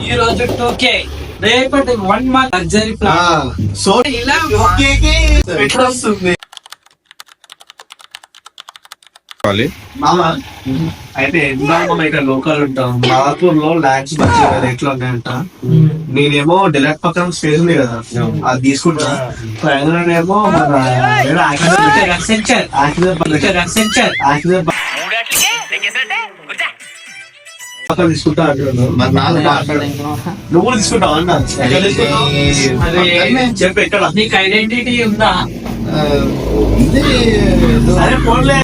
ఈ రోజు 2K, రేపటి 1 month లగ్జరీ ప్లాన్. సో ఇలా ఎట్లా వస్తుంది మామ? అయితే మనం ఇక్కడ లోకల్ ఉంటాం. మాదాపూర్ లో ల్యాండ్స్ మంచిగా రేట్లు ఉన్నాయంట. నేనేమో డైరెక్ట్ పక్కన స్టేజ్ ఉంది కదా, అది తీసుకుంటా. ఏమో తీసుకుంటా నువ్వు తీసుకుంటావు అన్న. చెప్పు ఎక్కడ నీకు ఐడెంటిటీ ఉందా? సరే ఫోన్లే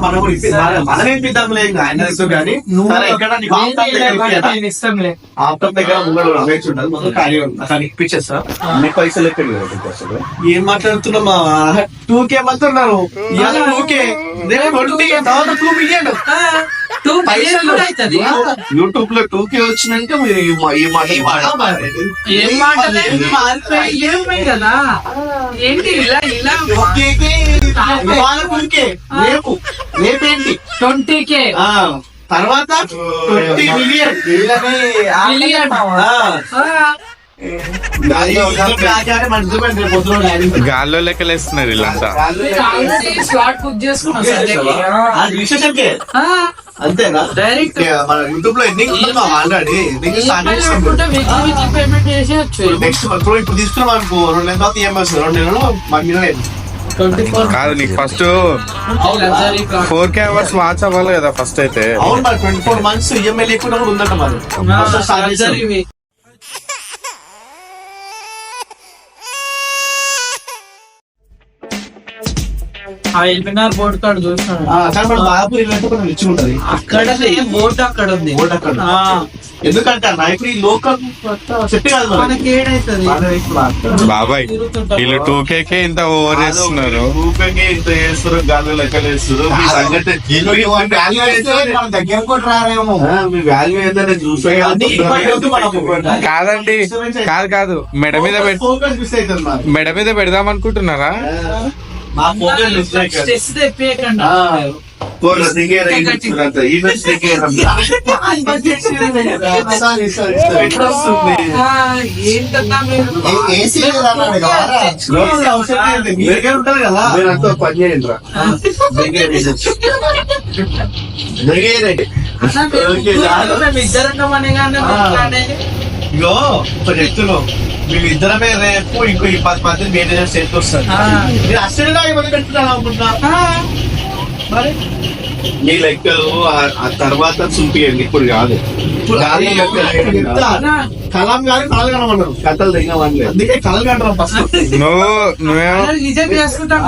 మనమేం పిద్దాంలే ఆయన కానీ ఇష్టంలే. ఆఫ్టర్ దగ్గర ముంగడు రమేష్ ఉండదు, మొదలు ఖాళీ అక్కడ ఇప్పించేస్తా. అన్ని పైసలు ఎక్కడ ఏం మాట్లాడుతున్నామా? 2K మాట్లాడుతున్నారు. 2K 2 మిలియన్ యూట్యూబ్ లో 2K వచ్చినాక మీరు ఈ మాట ఏం మాటలే కదా ఏంటి ఇలా ఇలా రేపు రేపేంటి 20K తర్వాత 20 మిలియన్ గాల్లో లెక్కలేస్తున్నారు వీళ్ళంతా. స్లాట్ బుక్ చేసుకున్నా అంతేనా? డైరెక్ట్ మన యూట్యూబ్ లో ఎన్ని ఆల్రెడీ పేమెంట్ చేసేయచ్చు. నెక్స్ట్ ఇప్పుడు తీసుకున్నాం అనుకో, 2 నెలల తర్వాత ఈఎంఐ 2 నెలలు మాకు మిగలేదు. కాదు నీకు ఫస్ట్ 4K అవర్స్ వాచ్ అవ్వాలి కదా ఫస్ట్ అయితే. అవును మరి 24 months ఈఎంఐ లేకుండా కూడా ఉందంట మరి. ఎల్బినార్ బోర్డు కార్డు చూసాను. బాబు రిచ్ ఉంటది అక్కడ బోర్డు అక్కడ ఉంది. బోర్డు అక్కడ ఎందుకంటే అన్న ఇప్పుడు ఈ లోకల్ సెట్ కాదు మనకి ఏడైతుంది బాబాయ్. వీళ్ళు 2K ఇంత ఓవర్ చేస్తున్నారు. 2K ఇంత చేస్తారు, గాలి లెక్కలు వేస్తారు. మీ సంగతి దగ్గర కూడా రారేమో. మీ వాల్యూ ఏంటంటే చూసే కాదండి, కాదు మెడ మీద ఫోకస్ మిస్ అవుతుంది మాకు. మెడ మీద పెడదాం అనుకుంటున్నారా? మా ఫోకస్ మిస్ స్ట్రెస్ తెప్పియకండి. ఏంటన్నా మీరు ఏసీ ఉంటారు కదా, పని చేయండి రా. ఇద్దరం కానీ ఇగో ఇప్పుడు చెప్తున్నావు, మేమిద్దరమే రేపు ఇంకో 10 మంది మెయింటెనెన్స్ చేస్తూ వస్తారు. మీరు అసలు ఇబ్బంది పెట్టుకున్నాను అనుకుంటున్నా. మరి మీ లెక్కలు ఆ తర్వాత చూపియండి, ఇప్పుడు కాదు. కలం గారు కళలు కనమన్నారు, కథలు దిగమని. అందుకే కళలు కంటారు ఫస్ట్. నువ్వేమో రిజెక్ట్ చేసుకుంటాం.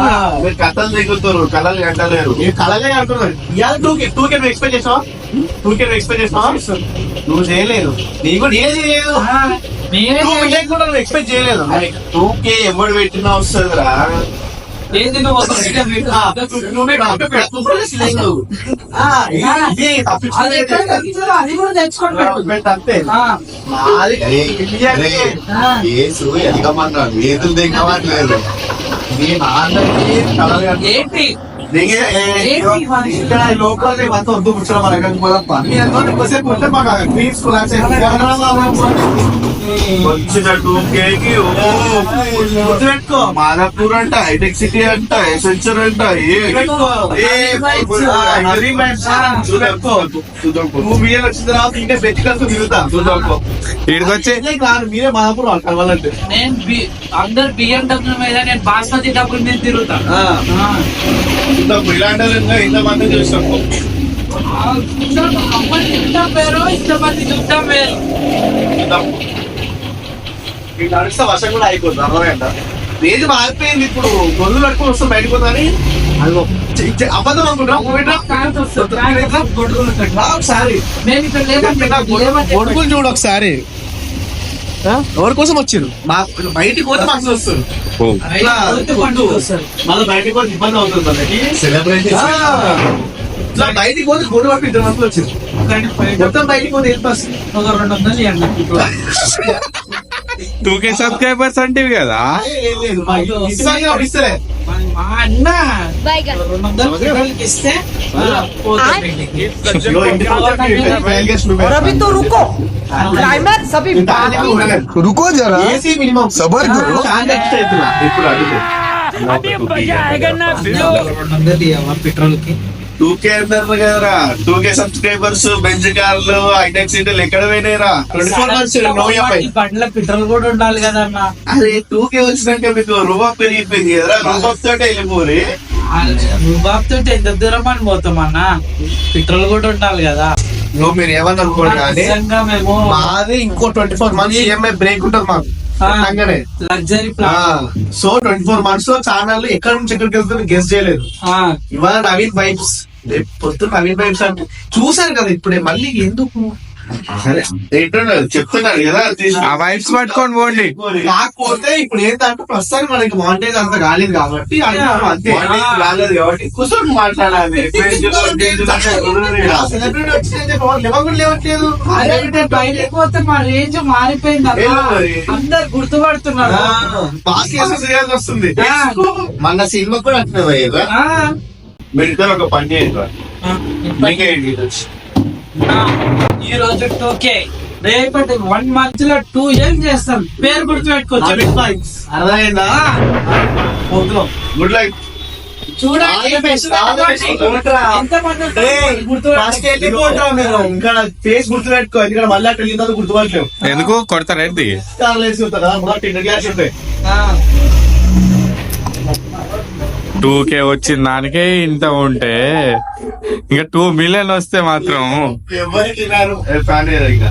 మీరు కథలు దిగుతారు, కళలు కంటలేరు. మీరు కళలే అంటున్నారు. ఇవాళ 2K నువ్వు ఎక్స్పెక్ట్ చేసావా? 2K నువ్వు ఎక్స్పెక్ట్ చేసావా? నువ్వు చేయలేదు. నీ కూడా ఏది చేయలేదు. నువ్వు ఎక్స్పెక్ట్ చేయలేదు. 2K ఎవడు పెట్టినా వస్తుందిరా. ఏంది నువ్వు అది కూడా తెచ్చుకోండి అంతే. ఏసు ఎదగమన్నాడు, ఏదులు దిగమట్లేదు. మీ నాన్నకి ఏంటి లోకల్ అంతా వద్దు కూర్చోడం పెట్టుకో. మాదాపూర్ అంట, హైటెక్ సిటీ అంట, ఎసెన్షియల్ అంట, 2 మిలియన్ వచ్చిన తర్వాత ఇంకా పెట్టుకో తిరుగుతా. ఇడికొచ్చి మీరే మాదాపూర్ కలవాలంటే నేను అందరు బిఎండబ్ల్యూ మీద నేను బాస్మతి డబ్బులు మీద తిరుగుతా. ఇలాంటి ఇంతమంది చూసాము. పేరు ఇంతమంది చూద్దాం వేరు. నడిస్తే వర్షం కూడా అయిపోతుంది. అర్థమైందా? ఏది మారిపోయింది. ఇప్పుడు గొల్లు కట్టుకుని వస్తాం బయటకు పోతాని అబద్ధం అనుకుంటాం. ఒకసారి గొడుగులు చూడు ఒకసారి. ఎవరి కోసం వచ్చారు? మా బయటికి పోతే మాకు వస్తారు. మళ్ళీ బయటకు పోతే ఇబ్బంది అవుతుంది. మనకి బయటికి పోతే గొడవ పట్టు 2 మంది వచ్చింది. మొత్తం బయటికి పోతే ఎంత వస్తుంది? ఒక 200 ఇవ్వండి. 2K సబ్స్క్రైబర్స్ అంటే కదా. ఏం లేదు మా ఇంటి దగ్గర ఒకటి ఇస్తలే. మా అన్న 200 పిల్లలకి ఇస్తే పోతుంది ఇంటికి. ఇదిగో ఇంటికి వచ్చి ఫైల్ చేసి నువ్వే. और अभी तो रुको क्लाइमैक्स अभी ఇంత ఆలస్యం ఉండలేదు. रुको जरा ఏసీ మినిమం सबर करो చాలా ఎక్స్ట్రా ఎత్తున్నా. ఇప్పుడు అడుగు 200 ఇవ్వమా పెట్రోల్ కి? 2K అన్నారు కదరా, 2K సబ్స్క్రైబర్స్, బెంచ్ కార్లు, హైటెక్ సీట్లు ఎక్కడ పోయినాయిరా? 24 months నో EMI. బండ్ల పెట్రోల్ కూడా ఉండాలి కదన్న. అరే 2K వచ్చినాక మీకు రూపాయి పెరిగిపోయింది కదరా, రూపాయి తోటే వెళ్ళిపోరి. రూబాబ్ తోటి ఎంత దూరం అని పోతాం అన్న, పెట్రోల్ కూడా ఉండాలి కదా. నువ్వు మీరు ఏమన్నా అనుకోండి కానీ నిజంగా మేము మాది ఇంకో 24 months ఈఎంఐ బ్రేక్ ఉంటుంది మాకు అంగనే. Luxury plan. సో 24 months లో ఛానల్ ఎక్కడి నుంచి ఎక్కడికి వెళ్తుందో గెస్ చేయలేదు. ఇవాళ నవీన్ వైబ్స్, పొద్దున్న నవీన్ వైబ్స్ అంటే చూసాను కదా ఇప్పుడే, మళ్ళీ ఎందుకు సరే ఏంటన్నారు చెప్తున్నారు కదా, ఆ వైబ్స్ పట్టుకొని పోండి. కాకపోతే ఇప్పుడు ఏంటంటే ప్రస్తుతానికి మనకి మానిటైజ్ అంత కాలేదు కాబట్టి అడుగుతున్నాం అంతే. రాలేదు కాబట్టి కూర్చొని మాట్లాడాలి. సెలబ్రిటీ వచ్చింది లేవకుండా లేవట్లేదు. అరే బయటకు పోతే మా రేంజ్ మారిపోయింది అన్న. ఏం మరి? అందరు గుర్తుపడుతున్నారు. పాస్ చేయాల్సి వస్తుంది. మన సినిమా కూడా అట్లా పోయేదా? ఆ, మీరు ఇద్దరు ఒక పని చేయండి, మీకేంటి ఈ రోజు 2K, రేపటి 1 month లో 2 years చేస్తాం. పేరు గుర్తుపెట్టుకోవచ్చు. నవీన్ వైబ్స్ అర్థమైందా? పోతున్నాం. Good like. చూడండి All the best, all the best. ఎంతమంది ఉంటారో ఫస్ట్ గుర్తుపెట్టుకోవచ్చు. వెళ్ళిపోతాం నేను. ఇంకా ఫేస్ గుర్తుపెట్టుకో, ఎందుకంటే మళ్ళీ అక్కడ వెళ్ళిన తర్వాత గుర్తుపట్టలేవు. ఎందుకు కొడతారేంటి? వేసి ఉంటారు కదా, మొదటి ఇంటర్ క్లాస్ ఉంటాయి. ఆ, 2K వచ్చిన దానికే ఇంత ఉంటే ఇంకా 2 million వస్తే మాత్రం ఎవరికి రారు ఫ్యాన్ ఇక